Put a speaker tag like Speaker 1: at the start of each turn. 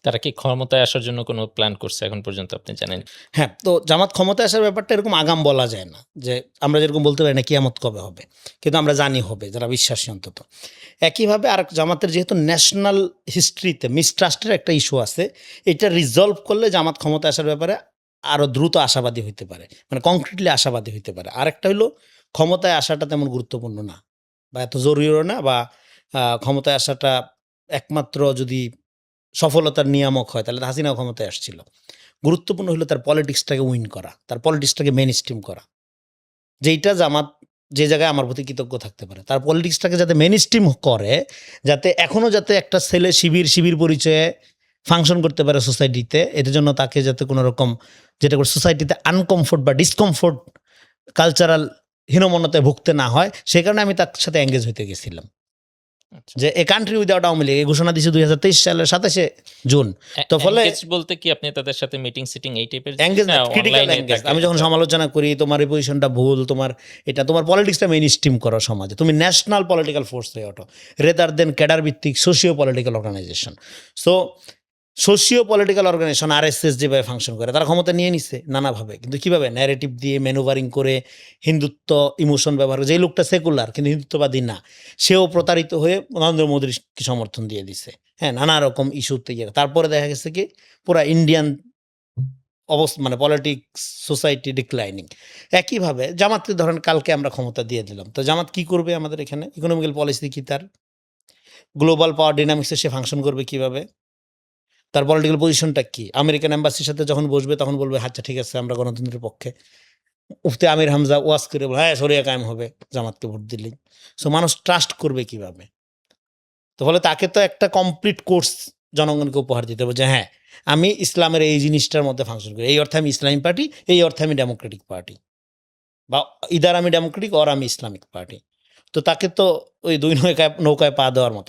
Speaker 1: তারা কি ক্ষমতায় আসার জন্য কোনো প্ল্যান করছে এখন পর্যন্ত আপনি জানেন?
Speaker 2: হ্যাঁ, তো জামাত ক্ষমতায় আসার ব্যাপারটা এরকম আগাম বলা যায় না যে আমরা যেরকম বলতে পারি না কিয়ামত কবে হবে, কিন্তু আমরা জানি হবে, যারা বিশ্বাসী অন্তত। একইভাবে আর জামাতের যেহেতু ন্যাশনাল হিস্ট্রিতে মিসট্রাস্টের একটা ইস্যু আছে, এটা রিজলভ করলে জামাত ক্ষমতায় আসার ব্যাপারে আরও দ্রুত আশাবাদী হইতে পারে, মানে কংক্রিটলি আশাবাদী হইতে পারে। আরেকটা হলো ক্ষমতায় আসাটা তেমন গুরুত্বপূর্ণ না বা এত জরুরিও না, বা ক্ষমতায় আসাটা একমাত্র যদি সফলতার নিয়ামক হয় তাহলে হাসিনাও ক্ষমতায় আসছিল। গুরুত্বপূর্ণ হলো তার পলিটিক্সটাকে উইন করা, তার পলিটিক্সটাকে মেইন স্ট্রিম করা। যেইটা জামাত যে জায়গায় আমার প্রতি কৃতজ্ঞ থাকতে পারে, তার পলিটিক্সটাকে যাতে মেইন স্ট্রিম করে, যাতে এখনও যাতে একটা ছেলে শিবির পরিচয়ে ফাংশন করতে পারে সোসাইটিতে, এটার জন্য তাকে যাতে কোনো রকম যেটা করে সোসাইটিতে আনকমফোর্ট বা ডিসকমফোর্ট কালচারাল হীনমন্যতায় ভুগতে না হয়, সে কারণে আমি তার সাথে এঙ্গেজ হইতে গেছিলাম।
Speaker 1: আচ্ছা।
Speaker 2: যে a country without Awami League এই ঘোষণা দিয়েছে 2023 সালের 27শে জুন। তো ফলে
Speaker 1: এঙ্গেজ বলতে কি আপনি তাদের সাথে মিটিং সিটিং এই টাইপের
Speaker 2: এঙ্গেজ না, ক্রিটিক্যাল এঙ্গেজ। আমি যখন সমালোচনা করি তোমার এই পজিশনটা ভুল, তোমার এটা, তোমার পলিটিক্সটা মেইন স্ট্রিম করো সমাজে, তুমি ন্যাশনাল পলিটিক্যাল ফোর্স হয়ে ওঠো রেদার দেন ক্যাডার ভিত্তিক socio political organisation. So socio political organisation RSS যেভাবে ফাংশন করে, তারা ক্ষমতা নিয়ে নিচ্ছে নানাভাবে, কিন্তু কীভাবে ন্যারেটিভ দিয়ে ম্যানুভারিং করে, হিন্দুত্ব ইমোশন ব্যবহার করে। যেই লোকটা সেকুলার কিন্তু হিন্দুত্ববাদী না, সেও প্রতারিত হয়ে নরেন্দ্র মোদীকে সমর্থন দিয়ে দিছে। হ্যাঁ, নানা রকম ইস্যুতে গিয়ে তারপরে দেখা গেছে কি পুরা ইন্ডিয়ান অবস্থা, মানে পলিটিক্স সোসাইটি ডিক্লাইনিং। একইভাবে জামাতকে ধরেন কালকে আমরা ক্ষমতা দিয়ে দিলাম, তো জামাত কি করবে আমাদের এখানে? ইকোনমিক্যাল পলিসি কি তার? গ্লোবাল পাওয়ার ডিনামিক্সে সে ফাংশন করবে কিভাবে? তার পলিটিক্যাল পজিশনটা কি? আমেরিকান এম্বাসির সাথে যখন বসবে তখন বলবে আচ্ছা ঠিক আছে আমরা গণতন্ত্রের পক্ষে। মুফতি আমির হামজা ওয়াজ করে বলে হ্যাঁ শরিয়া কায়েম হবে জামাতকে ভোট দিলেই। সো মানুষ ট্রাস্ট করবে কিভাবে? তো ফলে তাকে তো একটা কমপ্লিট কোর্স জনগণকে উপহার দিতে হবে যে হ্যাঁ আমি ইসলামের এই জিনিসটার মধ্যে ফাংশন করি, এই অর্থে আমি ইসলামিক পার্টি, এই অর্থে আমি ডেমোক্রেটিক পার্টি, বা ইদার আমি ডেমোক্রেটিক অর আমি ইসলামিক পার্টি। তো তাকে তো ওই দুই নৌকায় পা দেওয়ার মতো